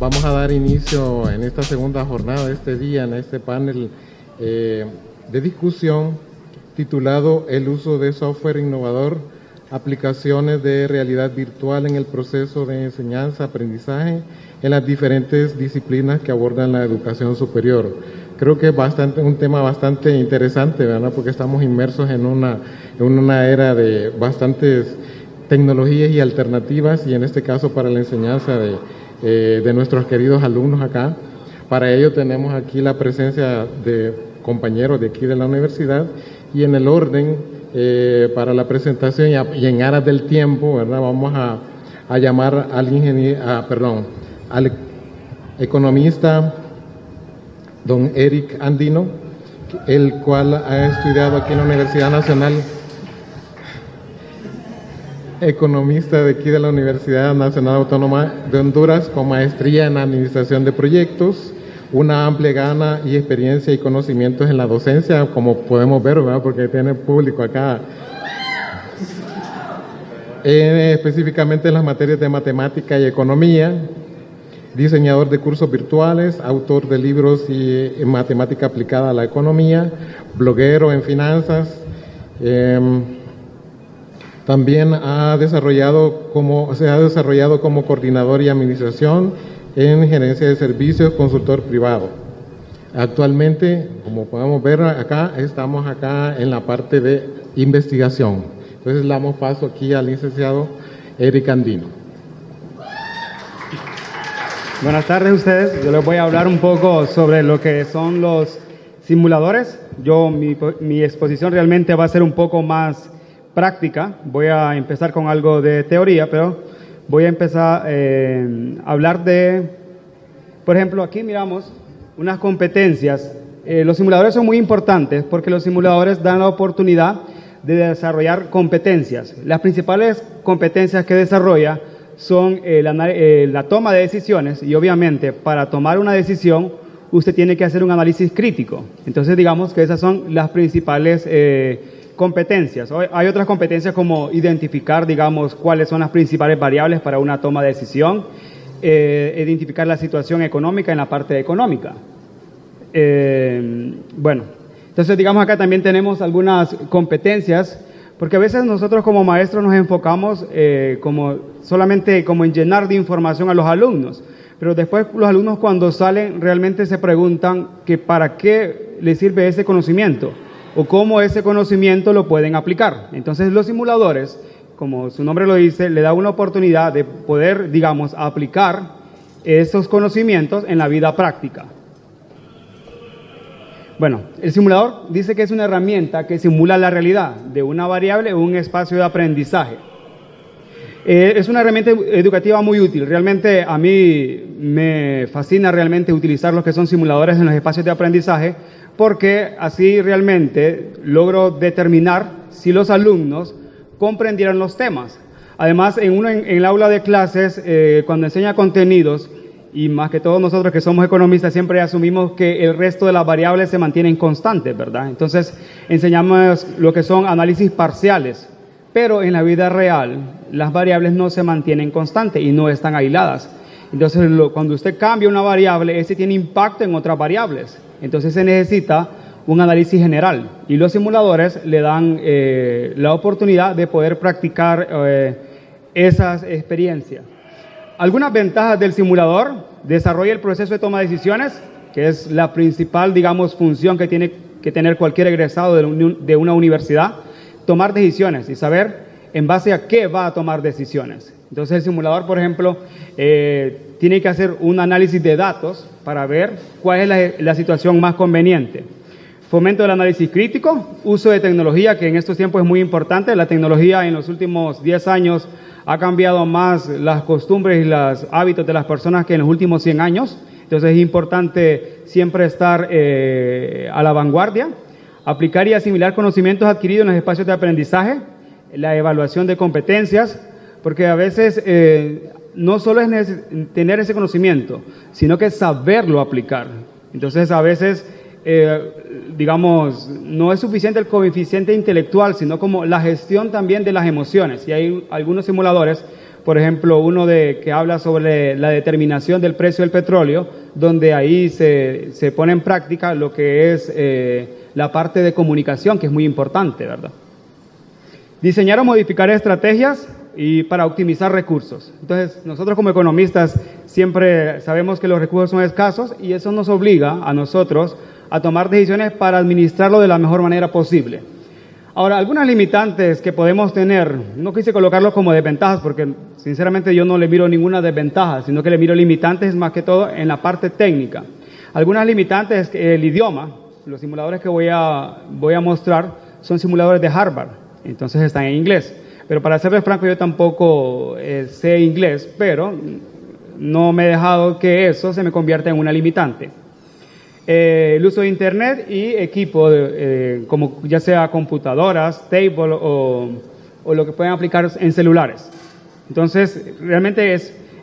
Vamos a dar inicio en esta segunda jornada de este día, en este panel de discusión titulado El uso de software innovador, aplicaciones de realidad virtual en el proceso de enseñanza-aprendizaje en las diferentes disciplinas que abordan la educación superior. Creo que es un tema bastante interesante, ¿verdad? Porque estamos inmersos en una era de bastantes tecnologías y alternativas, y en este caso para la enseñanza de nuestros queridos alumnos acá. Para ello tenemos aquí la presencia de compañeros de aquí de la universidad, y en el orden para la presentación y en aras del tiempo, ¿verdad? Vamos a llamar al economista don Eric Andino, el cual ha estudiado aquí en la Universidad Nacional, economista de aquí de la Universidad Nacional Autónoma de Honduras, con maestría en Administración de Proyectos, una amplia gana y experiencia y conocimientos en la docencia, como podemos ver, ¿verdad? Porque tiene público acá, específicamente en las materias de matemática y economía, diseñador de cursos virtuales, autor de libros y matemática aplicada a la economía, bloguero en finanzas. También se ha desarrollado como coordinador y administración en gerencia de servicios, consultor privado. Actualmente, como podemos ver acá, estamos acá en la parte de investigación. Entonces le damos paso aquí al licenciado Eric Andino. Buenas tardes a ustedes. Yo les voy a hablar un poco sobre lo que son los simuladores. Mi exposición realmente va a ser un poco más práctica. Voy a empezar con algo de teoría, pero voy a empezar a hablar de, por ejemplo, aquí miramos unas competencias. Los simuladores son muy importantes porque los simuladores dan la oportunidad de desarrollar competencias. Las principales competencias que desarrolla son la toma de decisiones, y obviamente para tomar una decisión usted tiene que hacer un análisis crítico. Entonces digamos que esas son las principales competencias. Hay otras competencias como identificar, digamos, cuáles son las principales variables para una toma de decisión, identificar la situación económica en la parte económica. Bueno, entonces digamos acá también tenemos algunas competencias, porque a veces nosotros como maestros nos enfocamos solamente en llenar de información a los alumnos, pero después los alumnos cuando salen realmente se preguntan que para qué les sirve ese conocimiento o cómo ese conocimiento lo pueden aplicar. Entonces los simuladores, como su nombre lo dice, le da una oportunidad de poder, digamos, aplicar esos conocimientos en la vida práctica. Bueno, el simulador dice que es una herramienta que simula la realidad de una variable o un espacio de aprendizaje. Es una herramienta educativa muy útil. Realmente a mí me fascina realmente utilizar los que son simuladores en los espacios de aprendizaje, porque así realmente logro determinar si los alumnos comprendieron los temas. Además, en el aula de clases, cuando enseña contenidos, y más que todos nosotros que somos economistas siempre asumimos que el resto de las variables se mantienen constantes, ¿verdad? Entonces enseñamos lo que son análisis parciales, pero en la vida real las variables no se mantienen constantes y no están aisladas. Entonces cuando usted cambia una variable, ese tiene impacto en otras variables. Entonces se necesita un análisis general, y los simuladores le dan la oportunidad de poder practicar esas experiencias. Algunas ventajas del simulador: desarrolla el proceso de toma de decisiones, que es la principal, digamos, función que tiene que tener cualquier egresado de una universidad. Tomar decisiones y saber en base a qué va a tomar decisiones. Entonces el simulador, por ejemplo, tiene que hacer un análisis de datos para ver cuál es la situación más conveniente. Fomento del análisis crítico, uso de tecnología, que en estos tiempos es muy importante. La tecnología en los últimos 10 años ha cambiado más las costumbres y los hábitos de las personas que en los últimos 100 años. Entonces es importante siempre estar a la vanguardia. Aplicar y asimilar conocimientos adquiridos en los espacios de aprendizaje. La evaluación de competencias, porque a veces no solo es tener ese conocimiento, sino que saberlo aplicar. Entonces a veces digamos, no es suficiente el coeficiente intelectual, sino como la gestión también de las emociones. Y hay algunos simuladores, por ejemplo, uno que habla sobre la determinación del precio del petróleo, donde ahí se pone en práctica lo que es la parte de comunicación, que es muy importante, ¿verdad? Diseñar o modificar estrategias y para optimizar recursos. Entonces, nosotros como economistas siempre sabemos que los recursos son escasos y eso nos obliga a nosotros a tomar decisiones para administrarlo de la mejor manera posible. Ahora, algunas limitantes que podemos tener, no quise colocarlos como desventajas porque sinceramente yo no le miro ninguna desventaja, sino que le miro limitantes más que todo en la parte técnica. Algunas limitantes es el idioma. Los simuladores que voy a mostrar son simuladores de Harvard, entonces están en inglés. Pero para serles franco, yo tampoco sé inglés, pero no me he dejado que eso se me convierta en una limitante. El uso de internet y equipo, como ya sea computadoras, table o lo que pueden aplicar en celulares. Entonces, realmente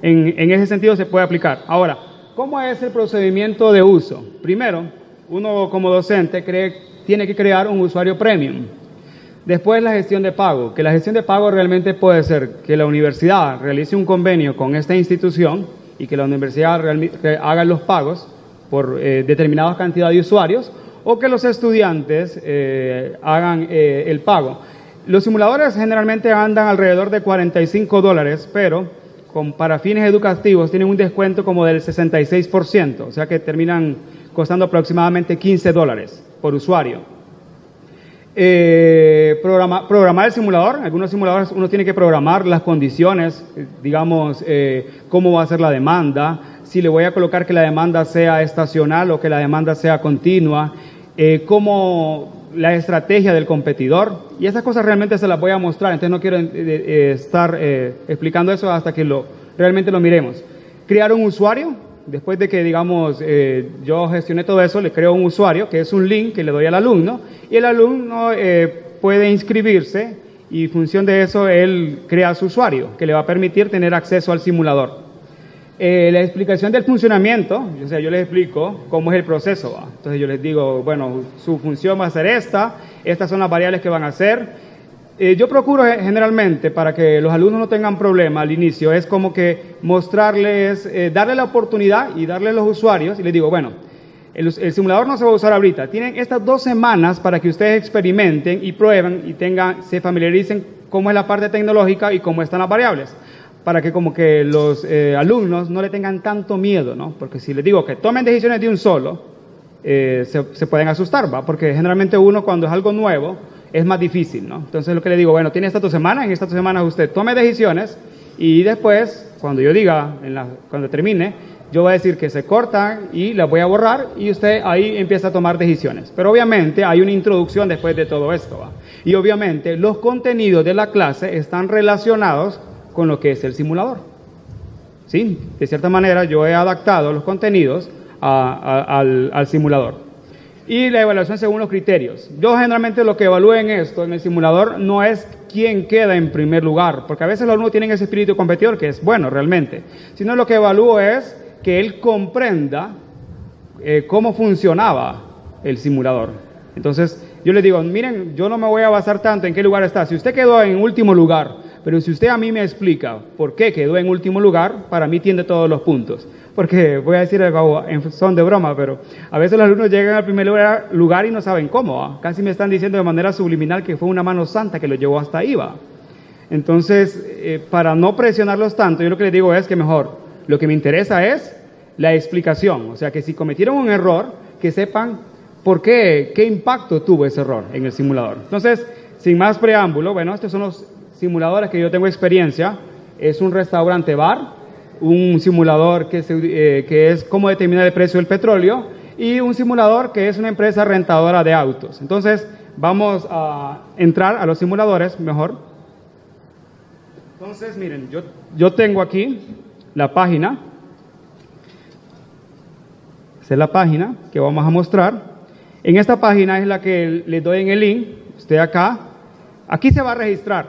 en ese sentido se puede aplicar. Ahora, ¿cómo es el procedimiento de uso? Primero, uno como docente tiene que crear un usuario premium. Después la gestión de pago, que la gestión de pago realmente puede ser que la universidad realice un convenio con esta institución y que la universidad haga los pagos por determinada cantidad de usuarios, o que los estudiantes hagan el pago. Los simuladores generalmente andan alrededor de $45, pero para fines educativos tienen un descuento como del 66%, o sea que terminan costando aproximadamente $15 por usuario. Programar el simulador. Algunos simuladores uno tiene que programar las condiciones, digamos, cómo va a ser la demanda, si le voy a colocar que la demanda sea estacional o que la demanda sea continua, cómo la estrategia del competidor, y esas cosas realmente se las voy a mostrar, entonces no quiero estar explicando eso hasta que realmente lo miremos. Crear un usuario, después de que, digamos, yo gestioné todo eso, le creo un usuario, que es un link que le doy al alumno, y el alumno puede inscribirse, y en función de eso, él crea su usuario, que le va a permitir tener acceso al simulador. La explicación del funcionamiento, o sea, yo les explico cómo es el proceso, ¿va? Entonces yo les digo, bueno, su función va a ser estas son las variables que van a hacer. Yo procuro generalmente, para que los alumnos no tengan problema al inicio, es como que mostrarles, darle la oportunidad y darle los usuarios, y les digo, bueno, el simulador no se va a usar ahorita, tienen estas 2 semanas para que ustedes experimenten y prueben y se familiaricen cómo es la parte tecnológica y cómo están las variables, para que como que los alumnos no le tengan tanto miedo, ¿no? Porque si les digo que tomen decisiones de un solo, se pueden asustar, ¿va? Porque generalmente uno cuando es algo nuevo es más difícil, ¿no? Entonces lo que le digo, bueno, tiene estas 2 semanas, en estas 2 semanas usted tome decisiones y después, cuando yo diga, cuando termine, yo voy a decir que se cortan y las voy a borrar y usted ahí empieza a tomar decisiones. Pero obviamente hay una introducción después de todo esto, ¿va? Y obviamente los contenidos de la clase están relacionados con lo que es el simulador. ¿Sí? De cierta manera yo he adaptado los contenidos al simulador. Y la evaluación según los criterios. Yo generalmente lo que evalúo en el simulador, no es quién queda en primer lugar, porque a veces los alumnos tienen ese espíritu competidor, que es bueno realmente, sino lo que evalúo es que él comprenda cómo funcionaba el simulador. Entonces, yo les digo, miren, yo no me voy a basar tanto en qué lugar está. Si usted quedó en último lugar, pero si usted a mí me explica por qué quedó en último lugar, para mí tiene todos los puntos. Porque voy a decir algo en son de broma, pero a veces los alumnos llegan al primer lugar y no saben cómo, ¿va? Casi me están diciendo de manera subliminal que fue una mano santa que los llevó hasta ahí, ¿va? Entonces, para no presionarlos tanto, yo lo que les digo es que mejor, lo que me interesa es la explicación. O sea, que si cometieron un error, que sepan por qué impacto tuvo ese error en el simulador. Entonces, sin más preámbulo, bueno, estos son los simuladores que yo tengo experiencia. Es un restaurante bar, un simulador que es cómo determinar el precio del petróleo, y un simulador que es una empresa rentadora de autos. Entonces, vamos a entrar a los simuladores mejor. Entonces, miren, yo tengo aquí la página. Esa es la página que vamos a mostrar. En esta página es la que le doy en el link. Usted aquí se va a registrar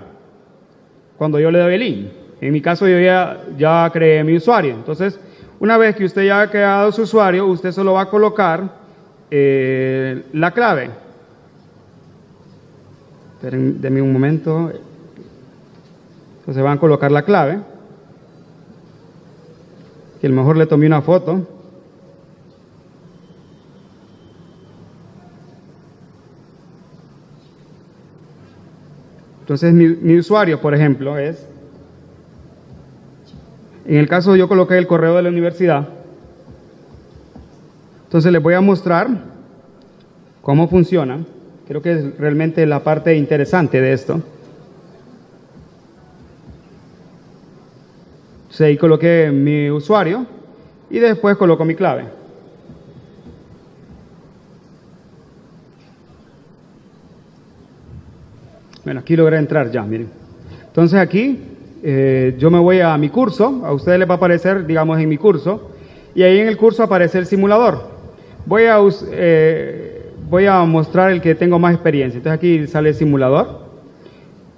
cuando yo le doy el link. En mi caso yo ya creé mi usuario. Entonces, una vez que usted ya ha creado su usuario, usted solo va a colocar la clave. Denme un momento. Entonces van a colocar la clave. Que a lo mejor le tomé una foto. Entonces mi usuario, por ejemplo, es, en el caso yo coloqué el correo de la universidad. Entonces les voy a mostrar cómo funciona. Creo que es realmente la parte interesante de esto. Entonces ahí coloqué mi usuario y después coloco mi clave. Bueno, aquí logré entrar ya, miren. Entonces aquí yo me voy a mi curso, a ustedes les va a aparecer, digamos, en mi curso, y ahí en el curso aparece el simulador. Voy a mostrar el que tengo más experiencia. Entonces aquí sale el simulador.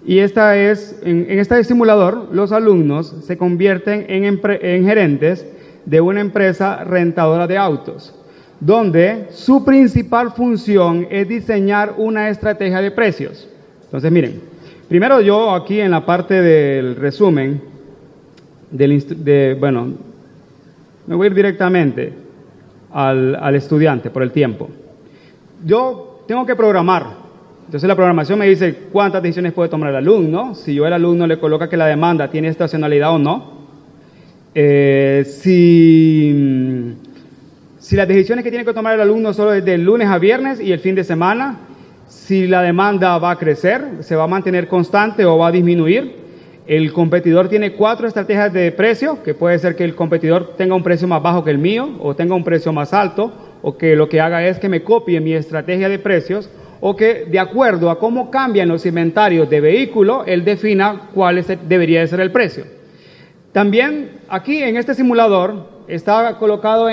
Y en este simulador los alumnos se convierten en gerentes de una empresa rentadora de autos, donde su principal función es diseñar una estrategia de precios. Entonces miren, primero yo aquí en la parte del resumen, bueno, me voy a ir directamente al estudiante por el tiempo. Yo tengo que programar. Entonces la programación me dice cuántas decisiones puede tomar el alumno, si yo al alumno le coloca que la demanda tiene estacionalidad o no, si las decisiones que tiene que tomar el alumno son desde el lunes a viernes y el fin de semana, si la demanda va a crecer, se va a mantener constante o va a disminuir. El competidor tiene 4 estrategias de precio, que puede ser que el competidor tenga un precio más bajo que el mío o tenga un precio más alto, o que lo que haga es que me copie mi estrategia de precios, o que de acuerdo a cómo cambian los inventarios de vehículo, él defina cuál debería de ser el precio. También aquí en este simulador está colocado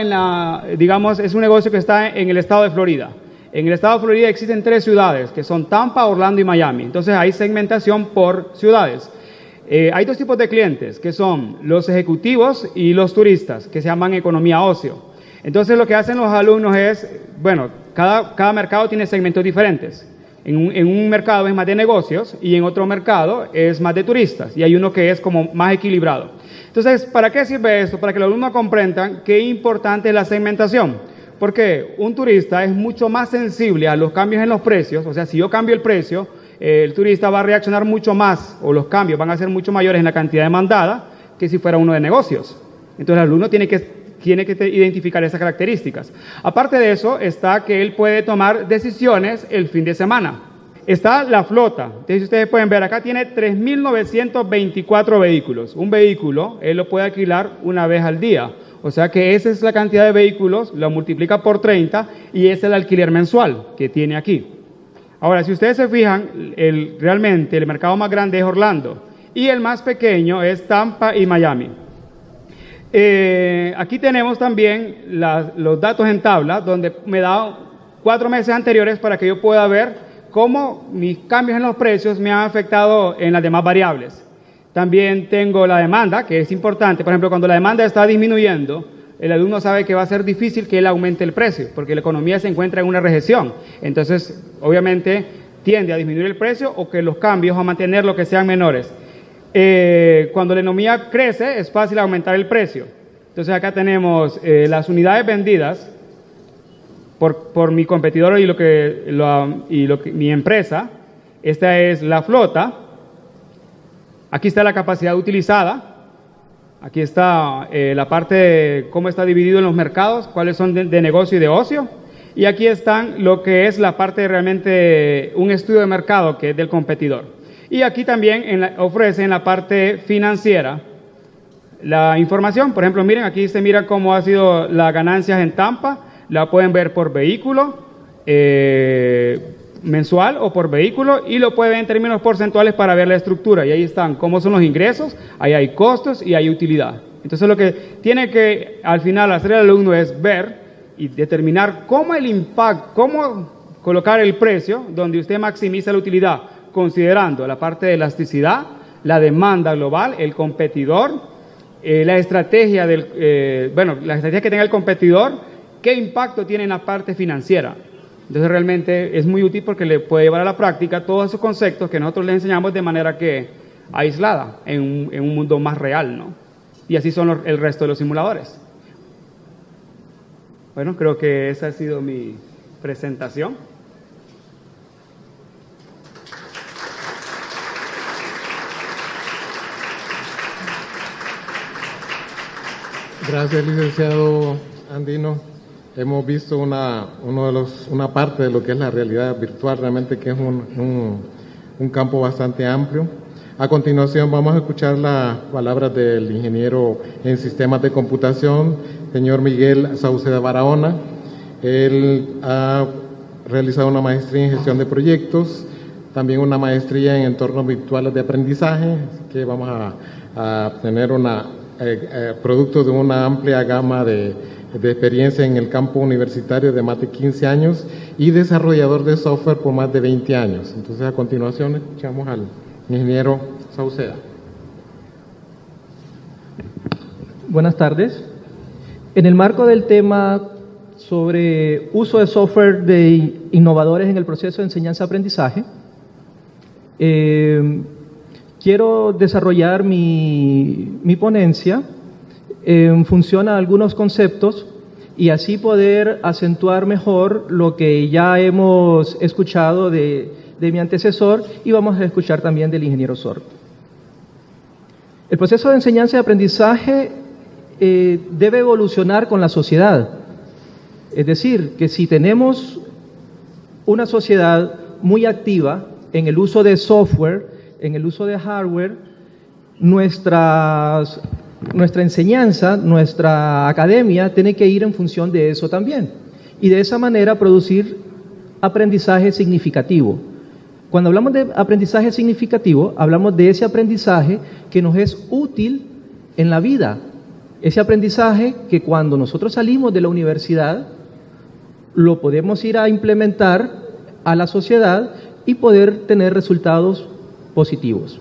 digamos, es un negocio que está en el estado de Florida. En el estado de Florida existen 3 ciudades, que son Tampa, Orlando y Miami. Entonces hay segmentación por ciudades. Hay 2 tipos de clientes, que son los ejecutivos y los turistas, que se llaman economía ocio. Entonces lo que hacen los alumnos es, bueno, cada mercado tiene segmentos diferentes. En un mercado es más de negocios y en otro mercado es más de turistas. Y hay uno que es como más equilibrado. Entonces, ¿para qué sirve esto? Para que los alumnos comprendan qué importante es la segmentación. Porque un turista es mucho más sensible a los cambios en los precios. O sea, si yo cambio el precio, el turista va a reaccionar mucho más, o los cambios van a ser mucho mayores en la cantidad demandada que si fuera uno de negocios. Entonces el alumno tiene que identificar esas características. Aparte de eso, está que él puede tomar decisiones el fin de semana. Está la flota. Entonces ustedes pueden ver, acá tiene 3.924 vehículos. Un vehículo, él lo puede alquilar una vez al día. O sea que esa es la cantidad de vehículos, lo multiplica por 30 y ese es el alquiler mensual que tiene aquí. Ahora, si ustedes se fijan, realmente el mercado más grande es Orlando y el más pequeño es Tampa y Miami. Aquí tenemos también los datos en tabla, donde me da 4 meses anteriores para que yo pueda ver cómo mis cambios en los precios me han afectado en las demás variables. También tengo la demanda, que es importante. Por ejemplo, cuando la demanda está disminuyendo, el alumno sabe que va a ser difícil que él aumente el precio, porque la economía se encuentra en una recesión. Entonces, obviamente, tiende a disminuir el precio o que los cambios a mantener lo que sean menores. Cuando la economía crece, es fácil aumentar el precio. Entonces, acá tenemos las unidades vendidas por mi competidor y mi empresa. Esta es la flota. Aquí está la capacidad utilizada. Aquí está la parte de cómo está dividido en los mercados, cuáles son de negocio y de ocio. Y aquí están lo que es la parte de realmente un estudio de mercado que es del competidor. Y aquí también ofrece en la parte financiera la información. Por ejemplo, miren, aquí se mira cómo ha sido las ganancias en Tampa. La pueden ver por vehículo mensual o por vehículo y lo pueden ver en términos porcentuales para ver la estructura. Y ahí están cómo son los ingresos, ahí hay costos y hay utilidad. Entonces lo que tiene que al final hacer el alumno es ver y determinar cómo el impacto, cómo colocar el precio donde usted maximiza la utilidad, considerando la parte de elasticidad, la demanda global, el competidor, la estrategia la estrategia que tenga el competidor ¿qué impacto tiene en la parte financiera? Entonces realmente es muy útil porque le puede llevar a la práctica todos esos conceptos que nosotros les enseñamos de manera que aislada en un mundo más real, ¿no? Y así son el resto de los simuladores. Bueno, creo que esa ha sido mi presentación. Gracias, licenciado Andino. Hemos visto una parte de lo que es la realidad virtual, realmente que es un campo bastante amplio. A continuación vamos a escuchar las palabras del ingeniero en sistemas de computación, señor Miguel Sauceda Barahona. Él ha realizado una maestría en gestión de proyectos, también una maestría en entornos virtuales de aprendizaje, así que vamos a tener producto de una amplia gama de experiencia en el campo universitario de más de 15 años y desarrollador de software por más de 20 años. Entonces, a continuación, escuchamos al ingeniero Sauceda. Buenas tardes. En el marco del tema sobre uso de software de innovadores en el proceso de enseñanza-aprendizaje, quiero desarrollar mi ponencia en función a algunos conceptos y así poder acentuar mejor lo que ya hemos escuchado de mi antecesor y vamos a escuchar también del ingeniero Sor. El proceso de enseñanza y aprendizaje debe evolucionar con la sociedad. Es decir, que si tenemos una sociedad muy activa en el uso de software, en el uso de hardware, nuestra enseñanza, nuestra academia tiene que ir en función de eso también. Y de esa manera producir aprendizaje significativo. Cuando hablamos de aprendizaje significativo, hablamos de ese aprendizaje que nos es útil en la vida. Ese aprendizaje que cuando nosotros salimos de la universidad, lo podemos ir a implementar a la sociedad y poder tener resultados positivos.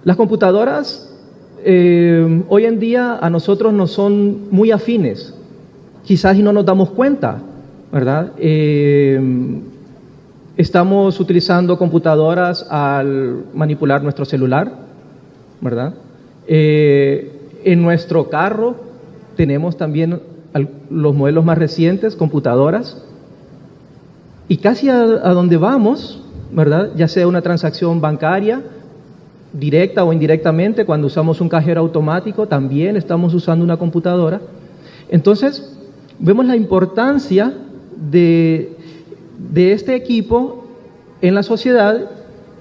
Las computadoras hoy en día a nosotros nos son muy afines, quizás y no nos damos cuenta, ¿verdad? Estamos utilizando computadoras al manipular nuestro celular, ¿verdad? En nuestro carro tenemos también los modelos más recientes, computadoras, y casi a donde vamos, ¿verdad? Ya sea una transacción bancaria, directa o indirectamente, cuando usamos un cajero automático, también estamos usando una computadora. Entonces, vemos la importancia de este equipo en la sociedad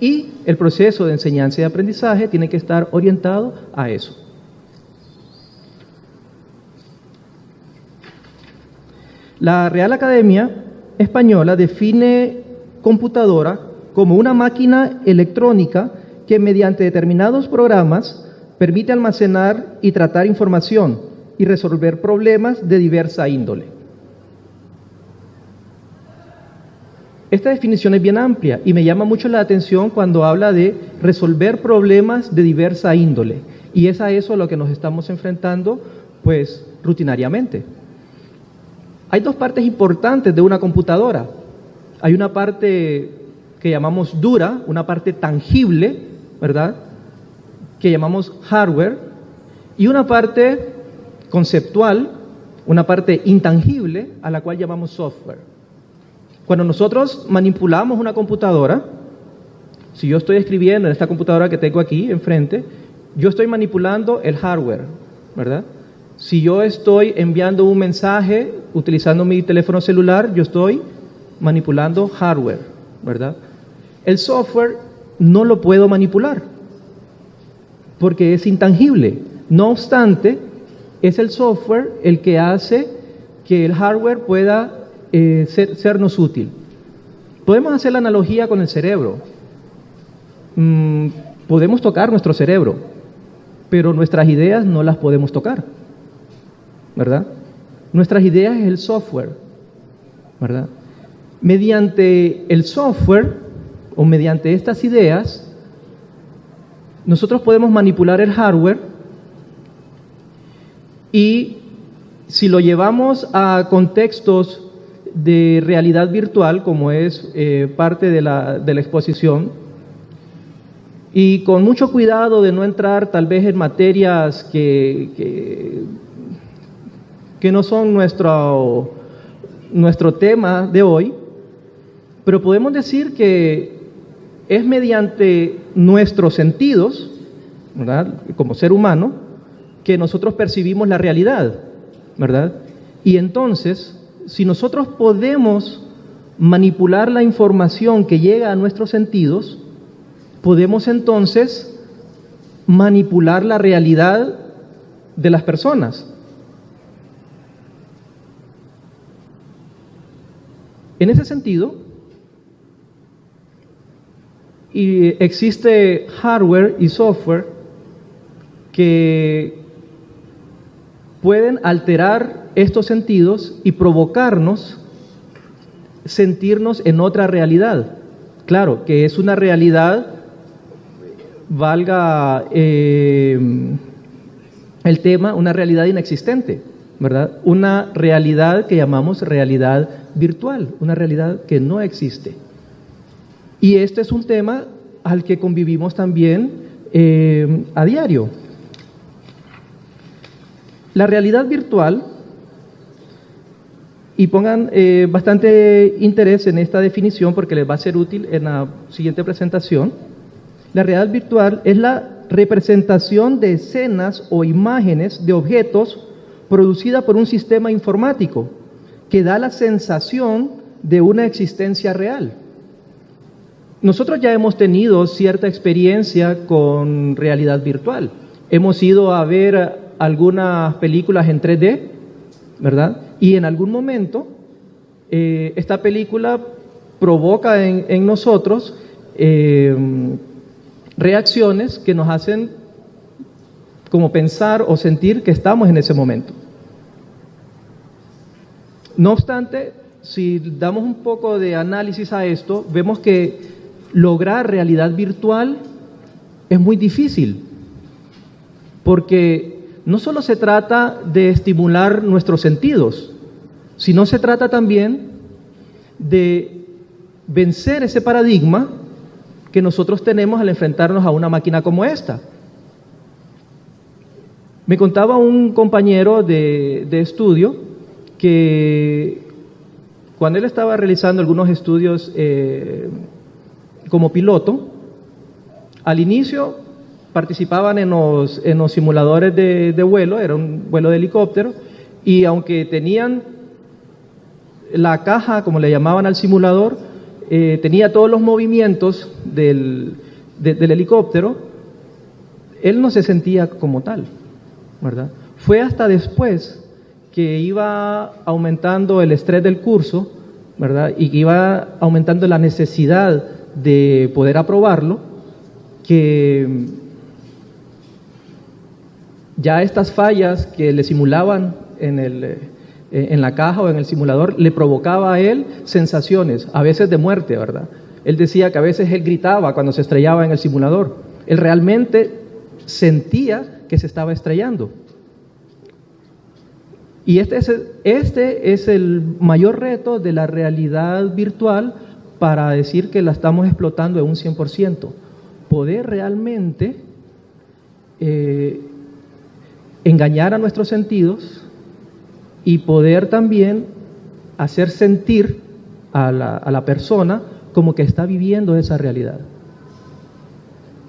y el proceso de enseñanza y aprendizaje tiene que estar orientado a eso. La Real Academia Española define computadora como una máquina electrónica que mediante determinados programas permite almacenar y tratar información y resolver problemas de diversa índole. Esta definición es bien amplia y me llama mucho la atención cuando habla de resolver problemas de diversa índole, y es a eso a lo que nos estamos enfrentando pues rutinariamente. Hay dos partes importantes de una computadora. Hay una parte que llamamos dura, una parte tangible, ¿verdad?, que llamamos hardware, y una parte conceptual, una parte intangible, a la cual llamamos software. Cuando nosotros manipulamos una computadora, si yo estoy escribiendo en esta computadora que tengo aquí enfrente, yo estoy manipulando el hardware, ¿verdad? Si yo estoy enviando un mensaje utilizando mi teléfono celular, yo estoy manipulando hardware, ¿verdad? El software no lo puedo manipular porque es intangible. No obstante, es el software el que hace que el hardware pueda sernos útil. Podemos hacer la analogía con el cerebro. Podemos tocar nuestro cerebro, pero nuestras ideas no las podemos tocar, ¿verdad? Nuestras ideas es el software, ¿verdad? Mediante el software o mediante estas ideas, nosotros podemos manipular el hardware y Si lo llevamos a contextos de realidad virtual, como es parte de la exposición, y con mucho cuidado de no entrar tal vez en materias que no son nuestro tema de hoy, pero podemos decir que es mediante nuestros sentidos, ¿verdad?, como ser humano, que nosotros percibimos la realidad, ¿verdad? Y entonces, si nosotros podemos manipular la información que llega a nuestros sentidos, podemos entonces manipular la realidad de las personas. En ese sentido, existe hardware y software que pueden alterar estos sentidos y provocarnos sentirnos en otra realidad. Claro, que es una realidad, valga el tema, una realidad inexistente, ¿verdad? Una realidad que llamamos realidad virtual, una realidad que no existe. Y este es un tema al que convivimos también a diario. La realidad virtual, y pongan bastante interés en esta definición porque les va a ser útil en la siguiente presentación. La realidad virtual es la representación de escenas o imágenes de objetos producida por un sistema informático que da la sensación de una existencia real. Nosotros ya hemos tenido cierta experiencia con realidad virtual. Hemos ido a ver algunas películas en 3D, ¿verdad? Y en algún momento esta película provoca en nosotros reacciones que nos hacen como pensar o sentir que estamos en ese momento. No obstante, si damos un poco de análisis a esto, vemos que lograr realidad virtual es muy difícil, porque no solo se trata de estimular nuestros sentidos, sino se trata también de vencer ese paradigma que nosotros tenemos al enfrentarnos a una máquina como esta. Me contaba un compañero de estudio que cuando él estaba realizando algunos estudios como piloto, al inicio participaban en los simuladores de vuelo, era un vuelo de helicóptero, y aunque tenían la caja, como le llamaban al simulador, tenía todos los movimientos del helicóptero, él no se sentía como tal, ¿verdad? Fue hasta después que iba aumentando el estrés del curso, ¿verdad?, y que iba aumentando la necesidad de poder aprobarlo, que ya estas fallas que le simulaban en la caja o en el simulador le provocaba a él sensaciones, a veces de muerte, ¿verdad? Él decía que a veces él gritaba cuando se estrellaba en el simulador. Él realmente sentía que se estaba estrellando. Y este es el mayor reto de la realidad virtual para decir que la estamos explotando en un 100%. Poder realmente engañar a nuestros sentidos y poder también hacer sentir a la persona como que está viviendo esa realidad.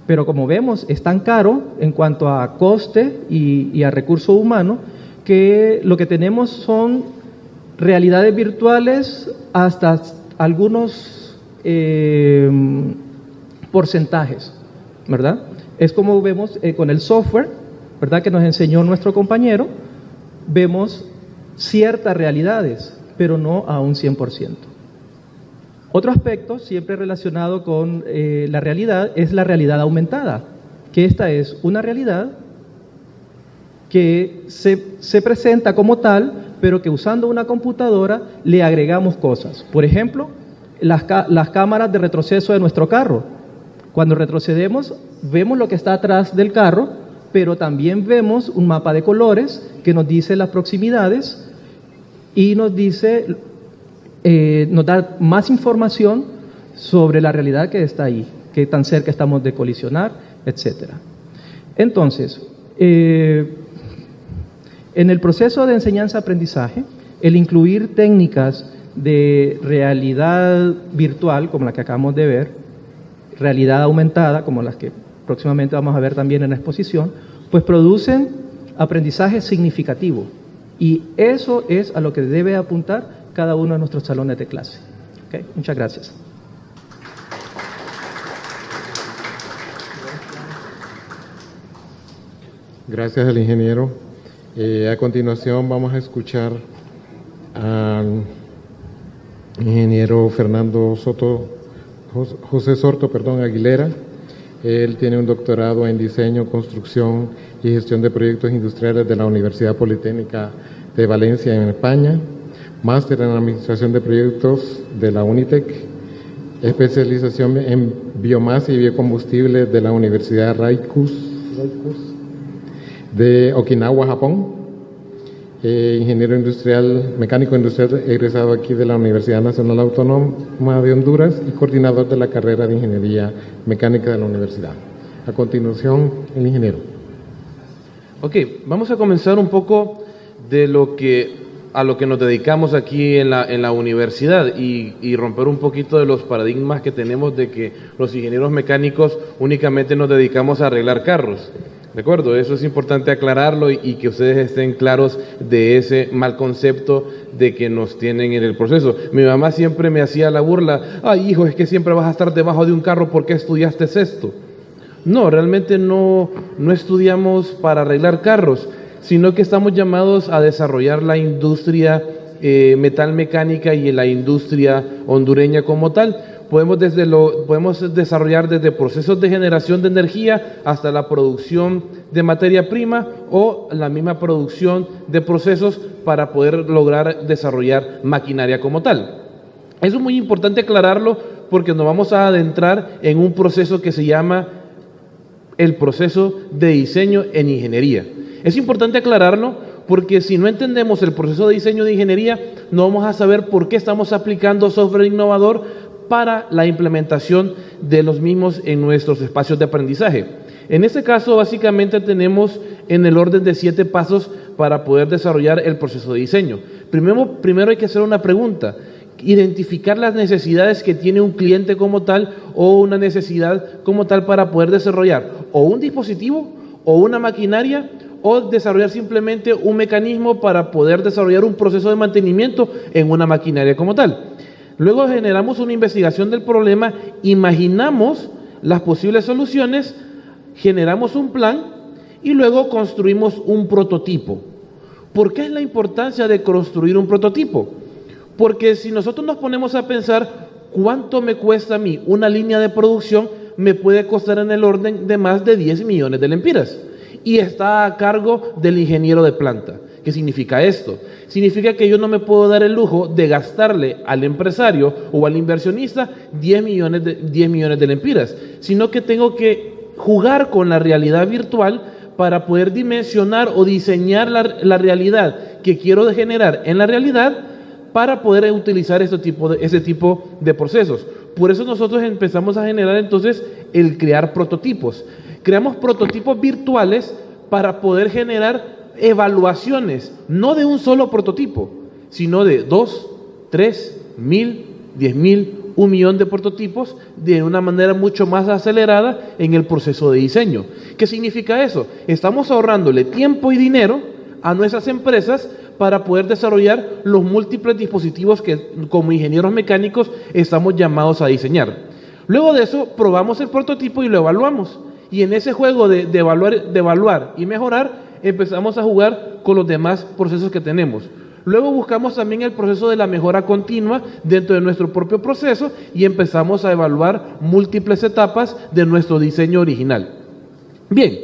Pero como vemos, es tan caro en cuanto a coste y a recurso humano, que lo que tenemos son realidades virtuales hasta algunos porcentajes, ¿verdad? Es como vemos con el software, ¿verdad?, que nos enseñó nuestro compañero, vemos ciertas realidades, pero no a un 100%. Otro aspecto, siempre relacionado con la realidad, es la realidad aumentada, que esta es una realidad que se presenta como tal, pero que usando una computadora le agregamos cosas. Por ejemplo, las cámaras de retroceso de nuestro carro. Cuando retrocedemos, vemos lo que está atrás del carro, pero también vemos un mapa de colores que nos dice las proximidades y nos dice, nos da más información sobre la realidad que está ahí, qué tan cerca estamos de colisionar, etc. Entonces, en el proceso de enseñanza-aprendizaje, el incluir técnicas de realidad virtual, como la que acabamos de ver, realidad aumentada, como las que próximamente vamos a ver también en la exposición, pues producen aprendizaje significativo. Y eso es a lo que debe apuntar cada uno de nuestros salones de clase. ¿Okay? Muchas gracias. Gracias al ingeniero. A continuación vamos a escuchar al ingeniero José Sorto Aguilera. Él tiene un doctorado en diseño, construcción y gestión de proyectos industriales de la Universidad Politécnica de Valencia en España, máster en administración de proyectos de la UNITEC, especialización en biomasa y biocombustibles de la Universidad Raikus de Okinawa, Japón, ingeniero industrial, mecánico industrial egresado aquí de la Universidad Nacional Autónoma de Honduras y coordinador de la carrera de Ingeniería Mecánica de la universidad. A continuación, el ingeniero. Ok, vamos a comenzar un poco de a lo que nos dedicamos aquí en la universidad y romper un poquito de los paradigmas que tenemos de que los ingenieros mecánicos únicamente nos dedicamos a arreglar carros. ¿De acuerdo? Eso es importante aclararlo y que ustedes estén claros de ese mal concepto de que nos tienen en el proceso. Mi mamá siempre me hacía la burla, ay hijo, es que siempre vas a estar debajo de un carro, ¿por qué estudiaste esto? No, realmente no estudiamos para arreglar carros, sino que estamos llamados a desarrollar la industria metalmecánica y la industria hondureña como tal. Podemos desarrollar desde procesos de generación de energía hasta la producción de materia prima o la misma producción de procesos para poder lograr desarrollar maquinaria como tal. Eso es muy importante aclararlo porque nos vamos a adentrar en un proceso que se llama el proceso de diseño en ingeniería. Es importante aclararlo porque si no entendemos el proceso de diseño de ingeniería, no vamos a saber por qué estamos aplicando software innovador para la implementación de los mismos en nuestros espacios de aprendizaje. En este caso, básicamente tenemos en el orden de 7 pasos para poder desarrollar el proceso de diseño. Primero hay que hacer una pregunta, identificar las necesidades que tiene un cliente como tal o una necesidad como tal para poder desarrollar o un dispositivo o una maquinaria o desarrollar simplemente un mecanismo para poder desarrollar un proceso de mantenimiento en una maquinaria como tal. Luego generamos una investigación del problema, imaginamos las posibles soluciones, generamos un plan y luego construimos un prototipo. ¿Por qué es la importancia de construir un prototipo? Porque si nosotros nos ponemos a pensar cuánto me cuesta a mí una línea de producción, me puede costar en el orden de más de 10 millones de lempiras y está a cargo del ingeniero de planta. ¿Qué significa esto? Significa que yo no me puedo dar el lujo de gastarle al empresario o al inversionista 10 millones de lempiras, sino que tengo que jugar con la realidad virtual para poder dimensionar o diseñar la realidad que quiero generar en la realidad para poder utilizar ese tipo de procesos. Por eso nosotros empezamos a generar entonces el crear prototipos. Creamos prototipos virtuales para poder generar evaluaciones, no de un solo prototipo, sino de 2, 3, 1000, 10,000, 1,000,000 de prototipos de una manera mucho más acelerada en el proceso de diseño. ¿Qué significa eso? Estamos ahorrándole tiempo y dinero a nuestras empresas para poder desarrollar los múltiples dispositivos que como ingenieros mecánicos estamos llamados a diseñar. Luego de eso probamos el prototipo y lo evaluamos. Y en ese juego de evaluar y mejorar, empezamos a jugar con los demás procesos que tenemos. Luego buscamos también el proceso de la mejora continua dentro de nuestro propio proceso y empezamos a evaluar múltiples etapas de nuestro diseño original. Bien,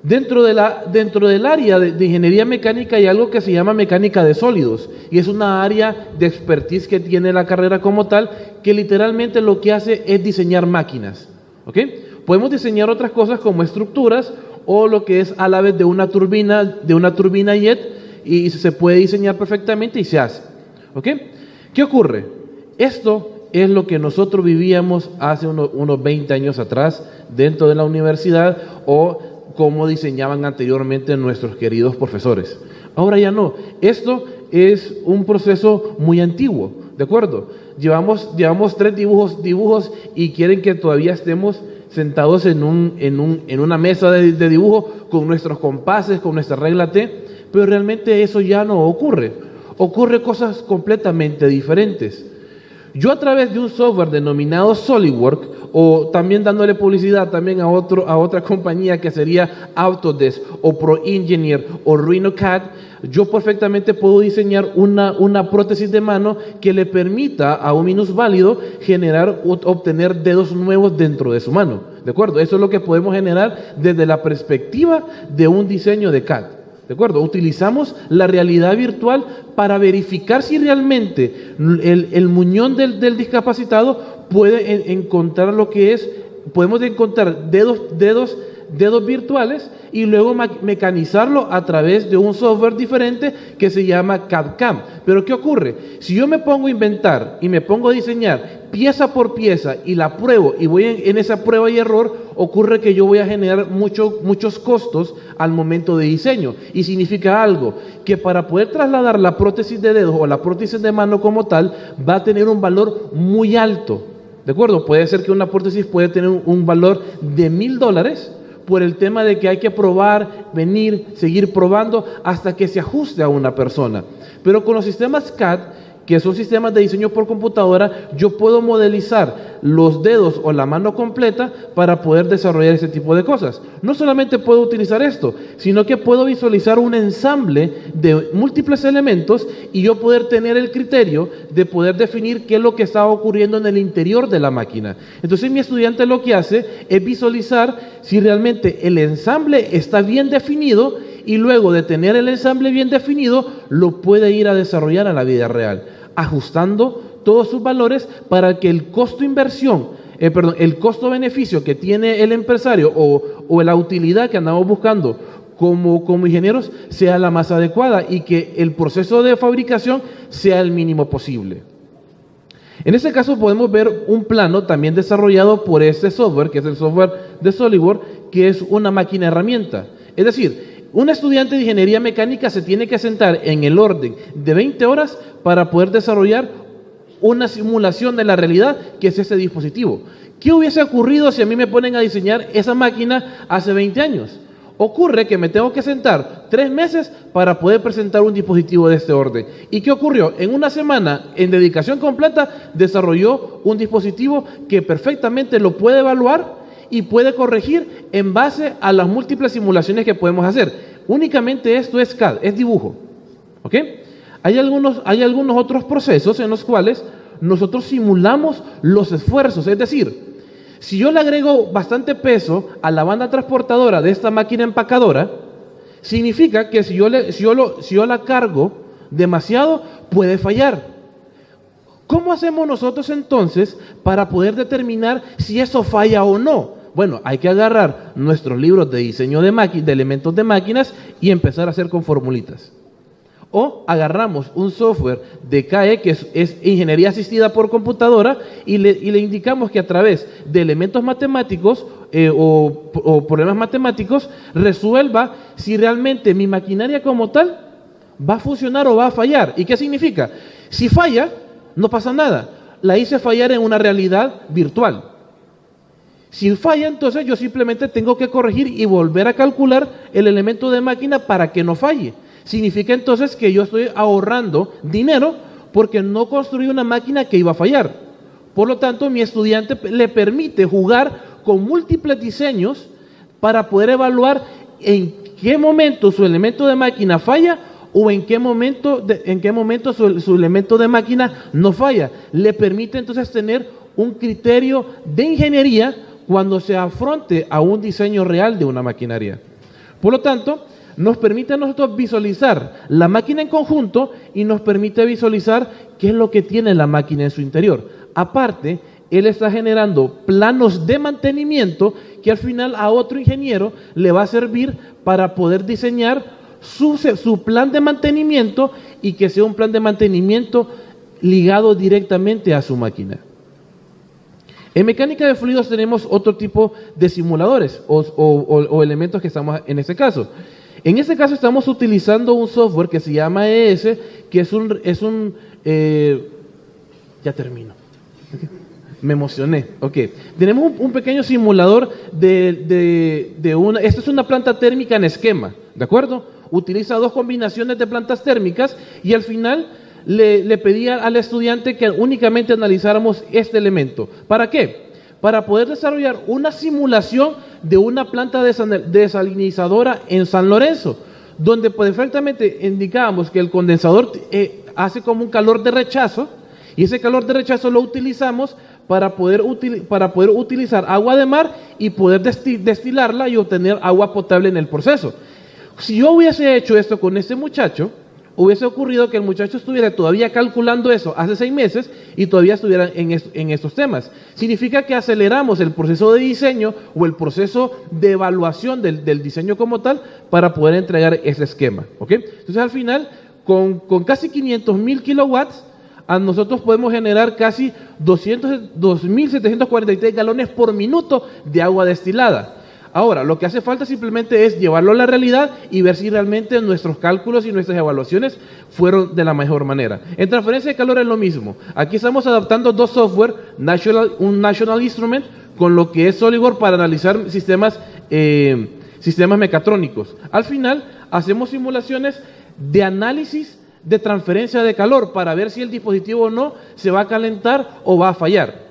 dentro del área de ingeniería mecánica hay algo que se llama mecánica de sólidos y es una área de expertise que tiene la carrera como tal que literalmente lo que hace es diseñar máquinas. ¿Ok? Podemos diseñar otras cosas como estructuras o lo que es a la vez de una turbina jet, y se puede diseñar perfectamente y se hace. ¿Ok? ¿Qué ocurre? Esto es lo que nosotros vivíamos hace unos 20 años atrás dentro de la universidad, o como diseñaban anteriormente nuestros queridos profesores. Ahora ya no. Esto es un proceso muy antiguo, ¿de acuerdo? Llevamos 3 dibujos y quieren que todavía estemos sentados en una mesa de dibujo con nuestros compases, con nuestra regla T, pero realmente eso ya no ocurre. Ocurre cosas completamente diferentes. Yo, a través de un software denominado SolidWorks, o también dándole publicidad también a otra compañía que sería Autodesk o ProEngineer o RhinoCAD, yo perfectamente puedo diseñar una prótesis de mano que le permita a un minusválido obtener dedos nuevos dentro de su mano. ¿De acuerdo? Eso es lo que podemos generar desde la perspectiva de un diseño de CAD. ¿De acuerdo? Utilizamos la realidad virtual para verificar si realmente el muñón del discapacitado puede encontrar lo que es, podemos encontrar dedos virtuales y luego mecanizarlo a través de un software diferente que se llama CAD-CAM. Pero ¿qué ocurre? Si yo me pongo a inventar y me pongo a diseñar pieza por pieza y la pruebo y voy en esa prueba y error, ocurre que yo voy a generar muchos costos al momento de diseño. Y significa algo, que para poder trasladar la prótesis de dedos o la prótesis de mano como tal, va a tener un valor muy alto. ¿De acuerdo? Puede ser que una prótesis puede tener un valor de $1,000 por el tema de que hay que probar, venir, seguir probando hasta que se ajuste a una persona. Pero con los sistemas CAD, que son sistemas de diseño por computadora, yo puedo modelizar los dedos o la mano completa para poder desarrollar ese tipo de cosas. No solamente puedo utilizar esto, sino que puedo visualizar un ensamble de múltiples elementos y yo poder tener el criterio de poder definir qué es lo que está ocurriendo en el interior de la máquina. Entonces mi estudiante lo que hace es visualizar si realmente el ensamble está bien definido, y luego de tener el ensamble bien definido, lo puede ir a desarrollar a la vida real, ajustando todos sus valores para que el el costo-beneficio que tiene el empresario o la utilidad que andamos buscando como ingenieros sea la más adecuada y que el proceso de fabricación sea el mínimo posible. En este caso podemos ver un plano también desarrollado por este software, que es el software de SolidWorks, que es una máquina herramienta. Es decir, un estudiante de ingeniería mecánica se tiene que sentar en el orden de 20 horas para poder desarrollar una simulación de la realidad que es ese dispositivo. ¿Qué hubiese ocurrido si a mí me ponen a diseñar esa máquina hace 20 años? Ocurre que me tengo que sentar 3 meses para poder presentar un dispositivo de este orden. ¿Y qué ocurrió? En una semana, en dedicación completa, desarrolló un dispositivo que perfectamente lo puede evaluar y puede corregir en base a las múltiples simulaciones que podemos hacer. Únicamente esto es CAD, es dibujo. ¿Ok? Hay algunos otros procesos en los cuales nosotros simulamos los esfuerzos. Es decir, si yo le agrego bastante peso a la banda transportadora de esta máquina empacadora, significa que si yo la cargo demasiado, puede fallar. ¿Cómo hacemos nosotros entonces para poder determinar si eso falla o no? Bueno, hay que agarrar nuestros libros de diseño de elementos de máquinas y empezar a hacer con formulitas. O agarramos un software de CAE, que es ingeniería asistida por computadora, y le indicamos que a través de elementos matemáticos o problemas matemáticos resuelva si realmente mi maquinaria como tal va a funcionar o va a fallar. ¿Y qué significa? Si falla, no pasa nada. La hice fallar en una realidad virtual. Si falla, entonces yo simplemente tengo que corregir y volver a calcular el elemento de máquina para que no falle. Significa entonces que yo estoy ahorrando dinero porque no construí una máquina que iba a fallar. Por lo tanto, mi estudiante le permite jugar con múltiples diseños para poder evaluar en qué momento su elemento de máquina falla o en qué momento su elemento de máquina no falla. Le permite entonces tener un criterio de ingeniería cuando se afronte a un diseño real de una maquinaria. Por lo tanto, nos permite a nosotros visualizar la máquina en conjunto y nos permite visualizar qué es lo que tiene la máquina en su interior. Aparte, él está generando planos de mantenimiento que al final a otro ingeniero le va a servir para poder diseñar su plan de mantenimiento y que sea un plan de mantenimiento ligado directamente a su máquina. En mecánica de fluidos tenemos otro tipo de simuladores o elementos que estamos en este caso. En este caso estamos utilizando un software que se llama ES, que ya termino. Me emocioné. Ok. Tenemos un pequeño simulador esto es una planta térmica en esquema, ¿de acuerdo? Utiliza dos combinaciones de plantas térmicas y al final le pedía al estudiante que únicamente analizáramos este elemento. ¿Para qué? Para poder desarrollar una simulación de una planta desalinizadora en San Lorenzo, donde perfectamente indicábamos que el condensador hace como un calor de rechazo, y ese calor de rechazo lo utilizamos para poder utilizar agua de mar y poder destilarla y obtener agua potable en el proceso. Si yo hubiese hecho esto con este muchacho, hubiese ocurrido que el muchacho estuviera todavía calculando eso hace 6 meses y todavía estuviera en estos temas. Significa que aceleramos el proceso de diseño o el proceso de evaluación del diseño como tal para poder entregar ese esquema. ¿Okay? Entonces al final, con casi 500,000 kilowatts, a nosotros podemos generar casi 2.743 galones por minuto de agua destilada. Ahora, lo que hace falta simplemente es llevarlo a la realidad y ver si realmente nuestros cálculos y nuestras evaluaciones fueron de la mejor manera. En transferencia de calor es lo mismo. Aquí estamos adaptando dos software, un National Instrument con lo que es SolidWorks para analizar sistemas mecatrónicos. Al final, hacemos simulaciones de análisis de transferencia de calor para ver si el dispositivo o no se va a calentar o va a fallar.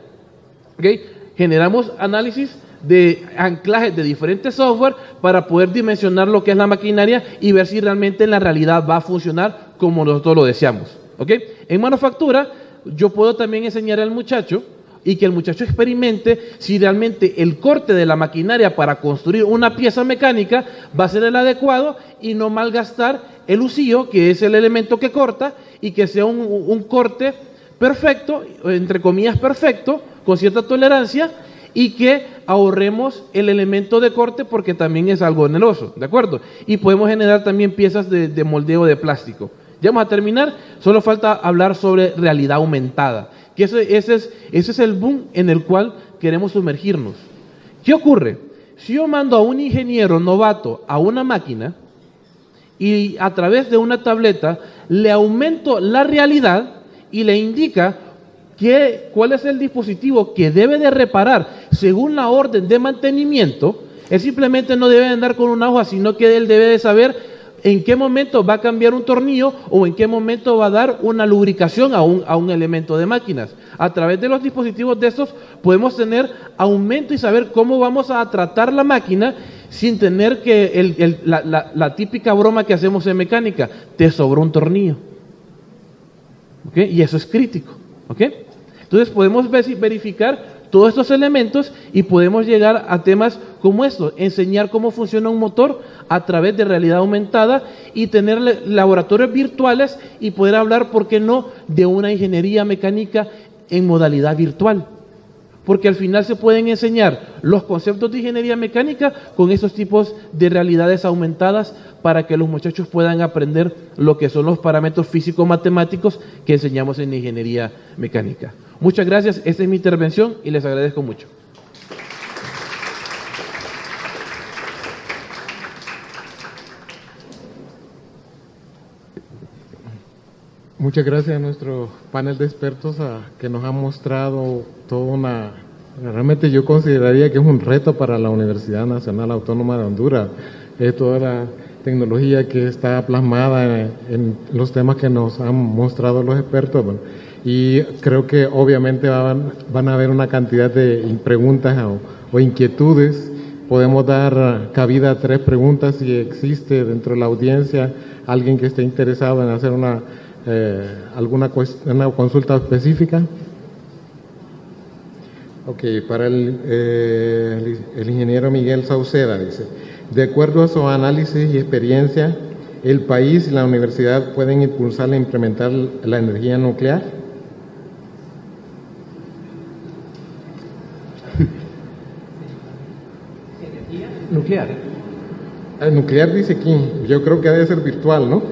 ¿Okay? Generamos análisis de anclaje de diferentes software para poder dimensionar lo que es la maquinaria y ver si realmente en la realidad va a funcionar como nosotros lo deseamos. ¿Okay? En manufactura, yo puedo también enseñar al muchacho y que el muchacho experimente si realmente el corte de la maquinaria para construir una pieza mecánica va a ser el adecuado y no malgastar el usillo, que es el elemento que corta, y que sea un corte perfecto, entre comillas perfecto, con cierta tolerancia, y que ahorremos el elemento de corte porque también es algo oneroso, ¿de acuerdo? Y podemos generar también piezas de moldeo de plástico. Ya vamos a terminar, solo falta hablar sobre realidad aumentada, que ese es el boom en el cual queremos sumergirnos. ¿Qué ocurre? Si yo mando a un ingeniero novato a una máquina y a través de una tableta le aumento la realidad y le indica cuál es el dispositivo que debe de reparar según la orden de mantenimiento, él simplemente no debe andar con una hoja, sino que él debe de saber en qué momento va a cambiar un tornillo o en qué momento va a dar una lubricación a un elemento de máquinas. A través de los dispositivos de estos podemos tener aumento y saber cómo vamos a tratar la máquina sin tener que la típica broma que hacemos en mecánica, te sobró un tornillo. ¿Okay? Y eso es crítico. ¿Okay? Entonces podemos verificar todos estos elementos y podemos llegar a temas como estos, enseñar cómo funciona un motor a través de realidad aumentada y tener laboratorios virtuales y poder hablar, ¿por qué no?, de una ingeniería mecánica en modalidad virtual. Porque al final se pueden enseñar los conceptos de ingeniería mecánica con esos tipos de realidades aumentadas para que los muchachos puedan aprender lo que son los parámetros físico-matemáticos que enseñamos en ingeniería mecánica. Muchas gracias, esta es mi intervención y les agradezco mucho. Muchas gracias a nuestro panel de expertos que nos han mostrado realmente yo consideraría que es un reto para la Universidad Nacional Autónoma de Honduras, toda la tecnología que está plasmada en los temas que nos han mostrado los expertos. Bueno, y creo que obviamente van a haber una cantidad de preguntas o inquietudes. Podemos dar cabida a 3 preguntas si existe dentro de la audiencia alguien que esté interesado en hacer una consulta específica. Ok, para el ingeniero Miguel Sauceda, dice, de acuerdo a su análisis y experiencia, ¿el país y la universidad pueden impulsar e implementar la energía nuclear? Nuclear. El nuclear dice aquí, yo creo que debe ser virtual, ¿no?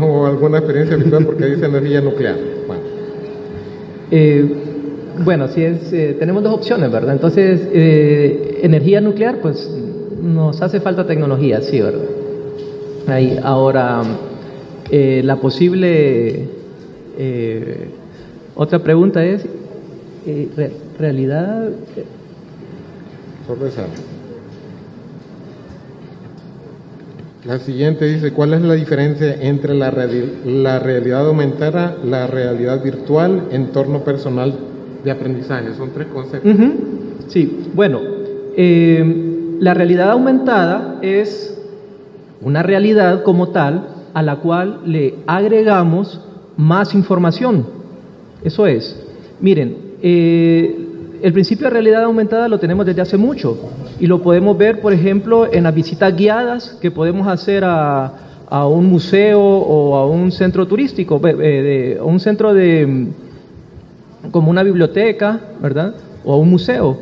O alguna experiencia virtual porque dice energía nuclear. Bueno. Bueno, si es, tenemos dos opciones, ¿verdad? Entonces, energía nuclear, pues nos hace falta tecnología, sí, ¿verdad? Ahí, ahora, la posible, otra pregunta es, realidad... Sorpresa. La siguiente dice, ¿cuál es la diferencia entre la realidad aumentada, la realidad virtual, entorno personal de aprendizaje? Son tres conceptos. Sí, bueno, la realidad aumentada es una realidad como tal a la cual le agregamos más información. Eso es, miren, el principio de realidad aumentada lo tenemos desde hace mucho y lo podemos ver, por ejemplo, en las visitas guiadas que podemos hacer a un museo o a un centro turístico, a un centro de, como una biblioteca, ¿verdad? O a un museo.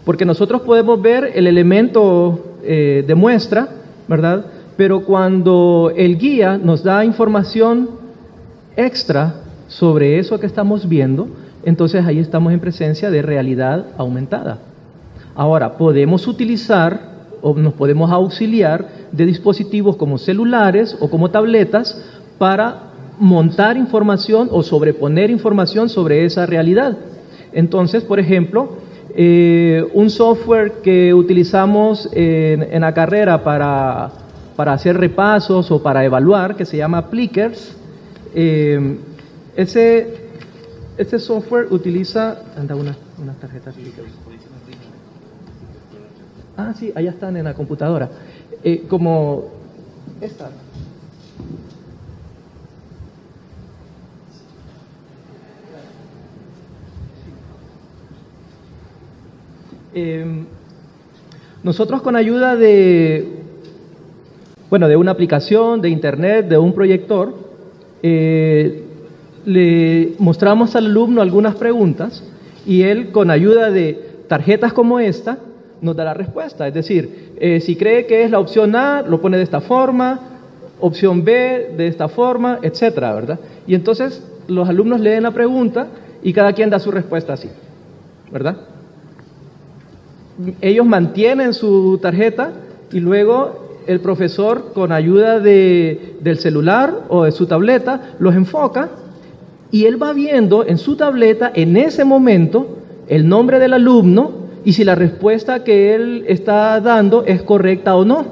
Porque nosotros podemos ver el elemento de muestra, ¿verdad? Pero cuando el guía nos da información extra sobre eso que estamos viendo, entonces ahí estamos en presencia de realidad aumentada. Ahora, podemos utilizar o nos podemos auxiliar de dispositivos como celulares o como tabletas para montar información o sobreponer información sobre esa realidad. Entonces, por ejemplo, un software que utilizamos en la carrera para hacer repasos o para evaluar, que se llama Plickers, ese software utiliza... Anda, unas tarjetas Plickers. Ah, sí, allá están en la computadora. Como esta. Nosotros con ayuda de una aplicación, de internet, de un proyector, le mostramos al alumno algunas preguntas y él con ayuda de tarjetas como esta nos da la respuesta. Es decir, si cree que es la opción A, lo pone de esta forma, opción B de esta forma, etcétera, ¿verdad? Y entonces los alumnos leen la pregunta y cada quien da su respuesta así, ¿verdad? Ellos mantienen su tarjeta y luego el profesor con ayuda del celular o de su tableta los enfoca y él va viendo en su tableta en ese momento el nombre del alumno y si la respuesta que él está dando es correcta o no,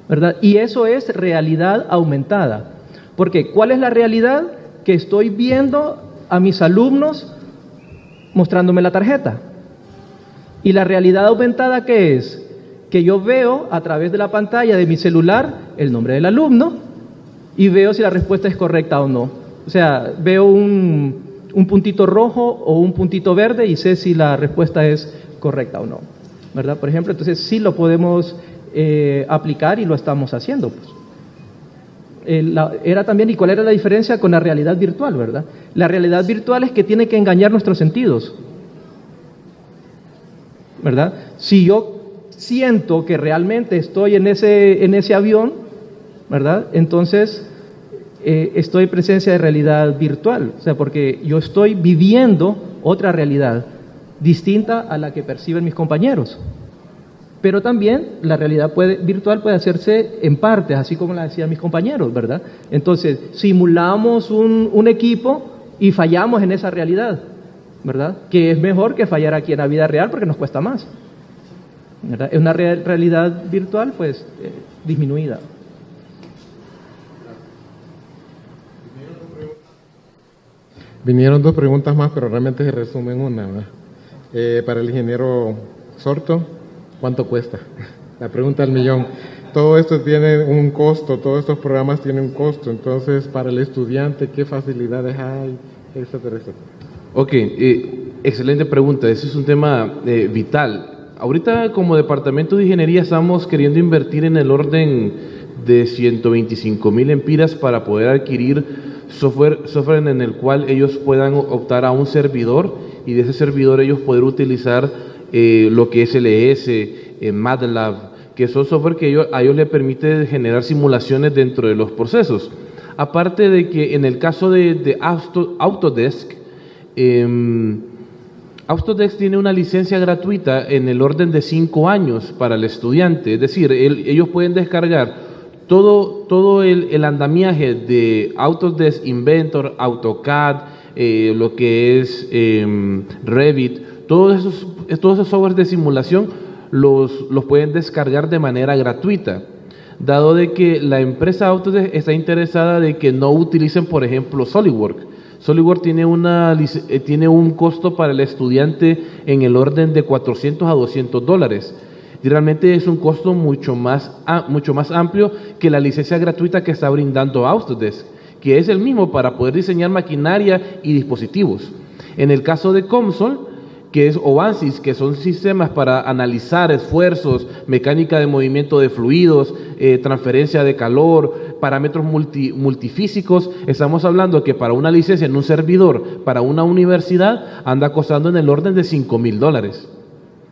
¿verdad? Y eso es realidad aumentada. Porque ¿cuál es la realidad? Que estoy viendo a mis alumnos mostrándome la tarjeta. ¿Y la realidad aumentada qué es? Que yo veo a través de la pantalla de mi celular el nombre del alumno y veo si la respuesta es correcta o no. O sea, veo un puntito rojo o un puntito verde y sé si la respuesta es correcta o no, ¿verdad? Por ejemplo, entonces sí lo podemos aplicar y lo estamos haciendo, pues. Era también, ¿y cuál era la diferencia con la realidad virtual, verdad? La realidad virtual es que tiene que engañar nuestros sentidos, ¿verdad? Si yo siento que realmente estoy en ese avión, ¿verdad? Entonces estoy en presencia de realidad virtual, o sea, porque yo estoy viviendo otra realidad distinta a la que perciben mis compañeros. Pero también la realidad virtual puede hacerse en partes, así como la decían mis compañeros, ¿verdad? Entonces, simulamos un equipo y fallamos en esa realidad, ¿verdad? Que es mejor que fallar aquí en la vida real porque nos cuesta más, ¿verdad? Es una realidad virtual, pues, disminuida. Vinieron dos preguntas más, pero realmente se resumen en una, ¿verdad? Para el ingeniero Sorto, ¿cuánto cuesta? La pregunta del millón. Todo esto tiene un costo, todos estos programas tienen un costo, entonces para el estudiante, ¿qué facilidades hay? Etcétera, etcétera. Ok, excelente pregunta, ese es un tema vital. Ahorita como departamento de ingeniería estamos queriendo invertir en el orden de 125,000 empiras para poder adquirir software en el cual ellos puedan optar a un servidor y de ese servidor ellos poder utilizar lo que es LS, MATLAB, que son software que a ellos les permite generar simulaciones dentro de los procesos. Aparte de que en el caso de Autodesk, Autodesk tiene una licencia gratuita en el orden de 5 años para el estudiante, es decir, ellos pueden descargar todo el andamiaje de Autodesk Inventor, AutoCAD, lo que es Revit, todos esos softwares de simulación los pueden descargar de manera gratuita, dado de que la empresa Autodesk está interesada de que no utilicen, por ejemplo, SolidWorks. SolidWorks tiene un costo para el estudiante en el orden de $400 a $200. Y realmente es un costo mucho más amplio que la licencia gratuita que está brindando Autodesk, que es el mismo para poder diseñar maquinaria y dispositivos. En el caso de COMSOL, que es ANSYS, que son sistemas para analizar esfuerzos, mecánica de movimiento de fluidos, transferencia de calor, parámetros multifísicos, estamos hablando que para una licencia en un servidor, para una universidad, anda costando en el orden de $5,000.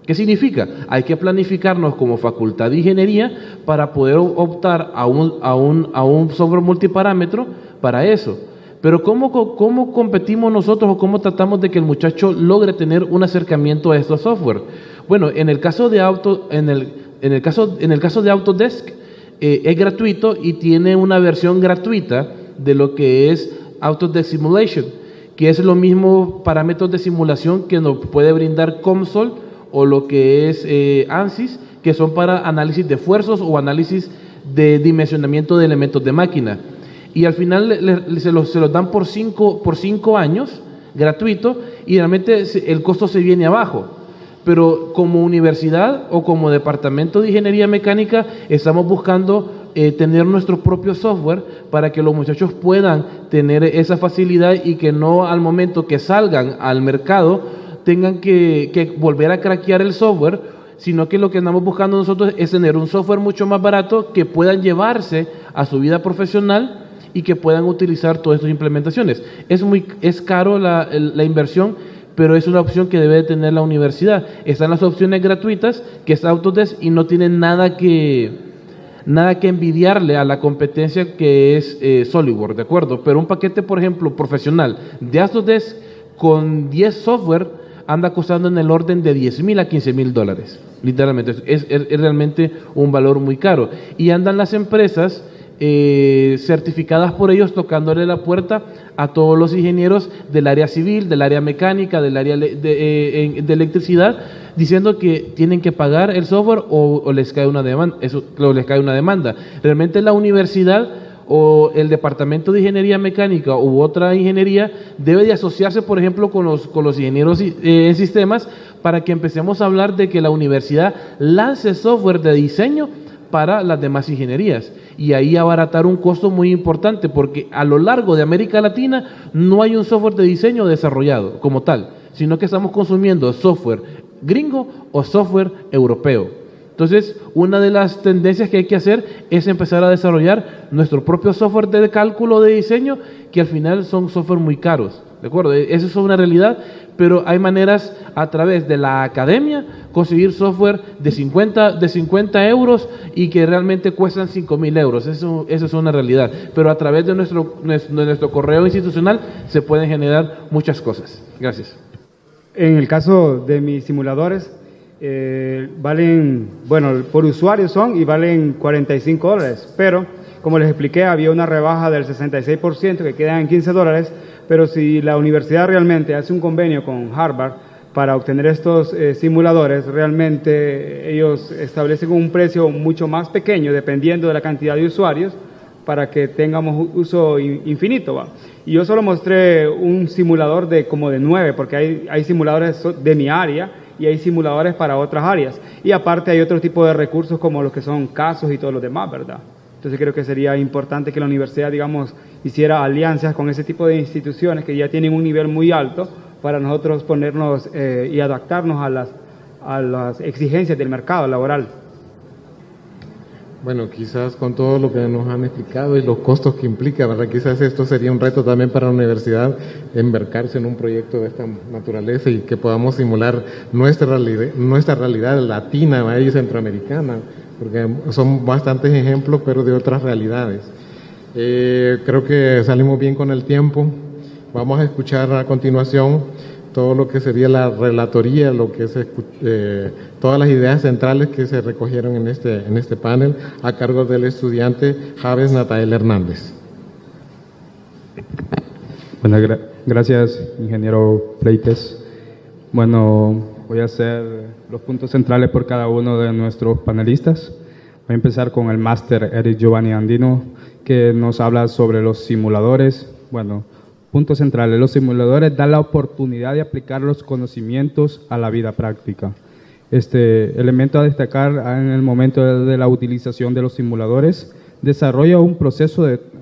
¿Qué significa? Hay que planificarnos como facultad de ingeniería para poder optar a un software multiparámetro para eso. Pero ¿cómo competimos nosotros o cómo tratamos de que el muchacho logre tener un acercamiento a estos software? Bueno, en el caso de Autodesk es gratuito y tiene una versión gratuita de lo que es Autodesk Simulation, que es los mismos parámetros de simulación que nos puede brindar COMSOL o lo que es ANSYS, que son para análisis de esfuerzos o análisis de dimensionamiento de elementos de máquina. Y al final se los dan por 5 años, gratuito, y realmente el costo se viene abajo. Pero como universidad o como departamento de ingeniería mecánica estamos buscando tener nuestro propio software para que los muchachos puedan tener esa facilidad y que no al momento que salgan al mercado tengan que volver a craquear el software, sino que lo que andamos buscando nosotros es tener un software mucho más barato que puedan llevarse a su vida profesional y que puedan utilizar todas estas implementaciones. Es caro la inversión, pero es una opción que debe de tener la universidad. Están las opciones gratuitas, que es Autodesk, y no tienen nada que envidiarle a la competencia que es SolidWorks, ¿de acuerdo? Pero un paquete, por ejemplo, profesional de Autodesk con 10 software anda costando en el orden de $10,000 a $15,000, literalmente. Es realmente un valor muy caro. Y andan las empresas certificadas por ellos tocándole la puerta a todos los ingenieros del área civil, del área mecánica, del área de electricidad, diciendo que tienen que pagar el software o les cae una demanda. Realmente la universidad o el departamento de ingeniería mecánica u otra ingeniería debe de asociarse, por ejemplo, con los ingenieros en sistemas, para que empecemos a hablar de que la universidad lance software de diseño para las demás ingenierías, y ahí abaratar un costo muy importante, porque a lo largo de América Latina no hay un software de diseño desarrollado como tal, sino que estamos consumiendo software gringo o software europeo. Entonces, una de las tendencias que hay que hacer es empezar a desarrollar nuestro propio software de cálculo de diseño, que al final son software muy caros, ¿de acuerdo? Eso es una realidad, pero hay maneras a través de la academia conseguir software de 50 euros y que realmente cuestan 5,000 euros. Eso es una realidad. Pero a través de nuestro correo institucional se pueden generar muchas cosas. Gracias. En el caso de mis simuladores, valen, bueno, por usuario son y valen $45, pero como les expliqué, había una rebaja del 66% que quedan en $15, pero si la universidad realmente hace un convenio con Harvard para obtener estos simuladores, realmente ellos establecen un precio mucho más pequeño dependiendo de la cantidad de usuarios para que tengamos uso infinito, ¿va? Y yo solo mostré un simulador de como de 9, porque hay simuladores de mi área y hay simuladores para otras áreas. Y aparte hay otro tipo de recursos como los que son casos y todo lo demás, ¿verdad? Entonces creo que sería importante que la universidad, digamos, hiciera alianzas con ese tipo de instituciones que ya tienen un nivel muy alto para nosotros ponernos y adaptarnos a las exigencias del mercado laboral. Bueno, quizás con todo lo que nos han explicado y los costos que implica, ¿verdad? Quizás esto sería un reto también para la universidad, embarcarse en un proyecto de esta naturaleza y que podamos simular nuestra realidad latina, ¿verdad? Y centroamericana, porque son bastantes ejemplos, pero de otras realidades. Creo que salimos bien con el tiempo. Vamos a escuchar a continuación todo lo que sería la relatoría, todas las ideas centrales que se recogieron en este panel, a cargo del estudiante Javes Natael Hernández. Bueno, gracias, ingeniero Fleites. Bueno, voy a hacer los puntos centrales por cada uno de nuestros panelistas. Voy a empezar con el máster Eric Giovanni Andino, que nos habla sobre los simuladores. Bueno, puntos centrales. Los simuladores dan la oportunidad de aplicar los conocimientos a la vida práctica. Elemento a destacar en el momento de la utilización de los simuladores,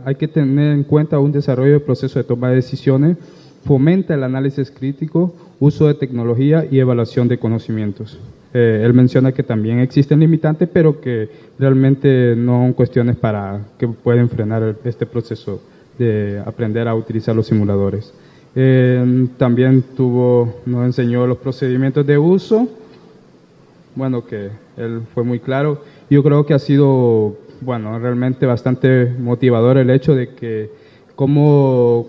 hay que tener en cuenta un desarrollo de proceso de toma de decisiones, fomenta el análisis crítico, uso de tecnología y evaluación de conocimientos. Él menciona que también existen limitantes, pero que realmente no son cuestiones que pueden frenar este proceso de aprender a utilizar los simuladores. También nos enseñó los procedimientos de uso, bueno, que él fue muy claro. Yo creo que ha sido, bueno, realmente bastante motivador el hecho de que cómo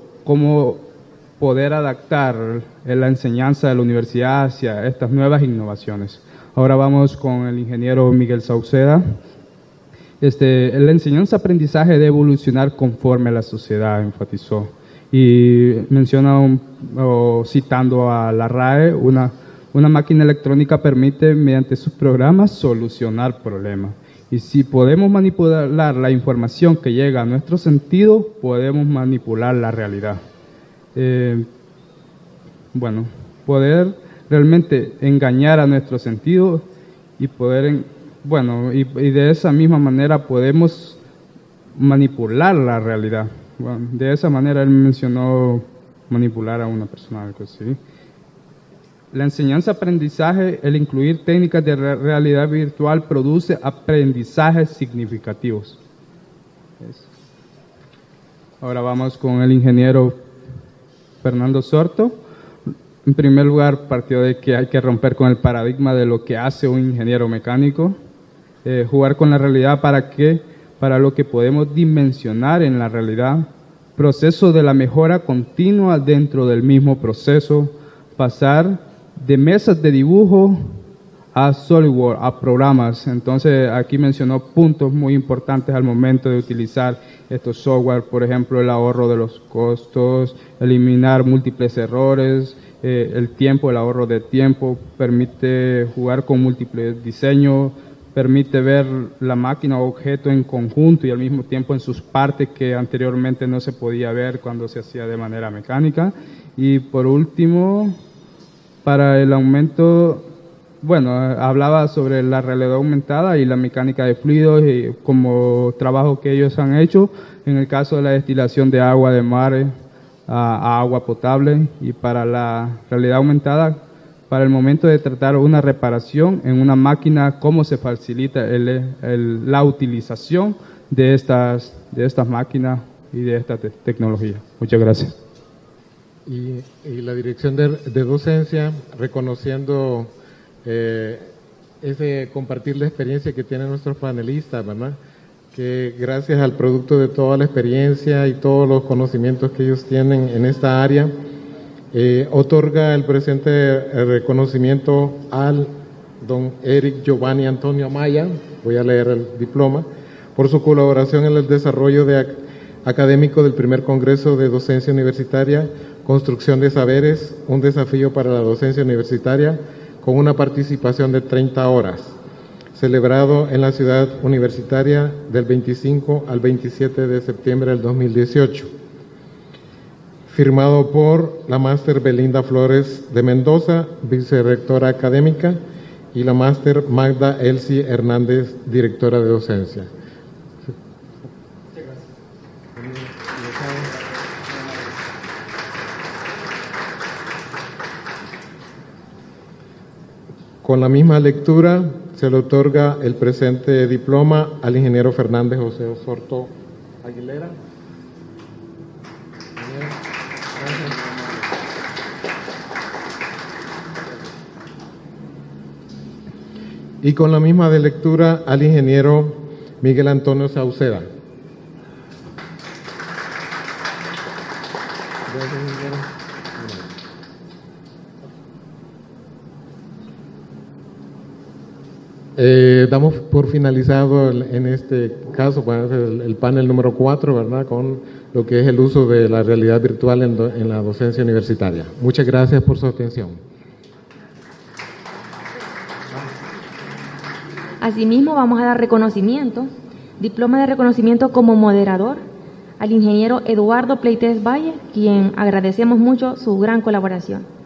poder adaptar la enseñanza de la universidad hacia estas nuevas innovaciones. Ahora vamos con el ingeniero Miguel Sauceda. La enseñanza-aprendizaje debe evolucionar conforme a la sociedad, enfatizó. Y menciona, citando a la RAE, una máquina electrónica permite, mediante sus programas, solucionar problemas. Y si podemos manipular la información que llega a nuestro sentido, podemos manipular la realidad. Poder realmente engañar a nuestro sentido y poder... y de esa misma manera podemos manipular la realidad. Bueno, de esa manera él mencionó manipular a una persona, algo así. La enseñanza-aprendizaje, el incluir técnicas de realidad virtual, produce aprendizajes significativos. Ahora vamos con el ingeniero Fernando Sorto. En primer lugar, partió de que hay que romper con el paradigma de lo que hace un ingeniero mecánico. Jugar con la realidad para lo que podemos dimensionar en la realidad, proceso de la mejora continua dentro del mismo proceso, pasar de mesas de dibujo a SolidWorks, a programas. Entonces aquí mencionó puntos muy importantes al momento de utilizar estos software, por ejemplo el ahorro de los costos, eliminar múltiples errores, el ahorro de tiempo, permite jugar con múltiples diseños, permite ver la máquina o objeto en conjunto y al mismo tiempo en sus partes que anteriormente no se podía ver cuando se hacía de manera mecánica. Y por último, para el aumento, hablaba sobre la realidad aumentada y la mecánica de fluidos y como trabajo que ellos han hecho en el caso de la destilación de agua de mar a agua potable, y para la realidad aumentada, para el momento de tratar una reparación en una máquina, cómo se facilita la utilización de estas máquinas y de esta tecnología. Muchas gracias. Y la dirección de docencia, reconociendo ese compartir la experiencia que tienen nuestros panelistas, ¿verdad? Que gracias al producto de toda la experiencia y todos los conocimientos que ellos tienen en esta área, otorga el presente reconocimiento al don Eric Giovanni Antonio Amaya, voy a leer el diploma, por su colaboración en el desarrollo académico del primer Congreso de Docencia Universitaria, Construcción de Saberes, un desafío para la docencia universitaria, con una participación de 30 horas, celebrado en la ciudad universitaria del 25 al 27 de septiembre del 2018. Firmado por la máster Belinda Flores de Mendoza, vicerrectora académica, y la máster Magda Elsie Hernández, directora de docencia. Con la misma lectura se le otorga el presente diploma al ingeniero Fernández José Osorto Aguilera. Y con la misma de lectura al ingeniero Miguel Antonio Sauceda. Damos por finalizado en este caso el panel número 4, ¿verdad?, con lo que es el uso de la realidad virtual en la docencia universitaria. Muchas gracias por su atención. Asimismo, vamos a dar reconocimiento, diploma de reconocimiento como moderador al ingeniero Eduardo Pleites Valle, quien agradecemos mucho su gran colaboración.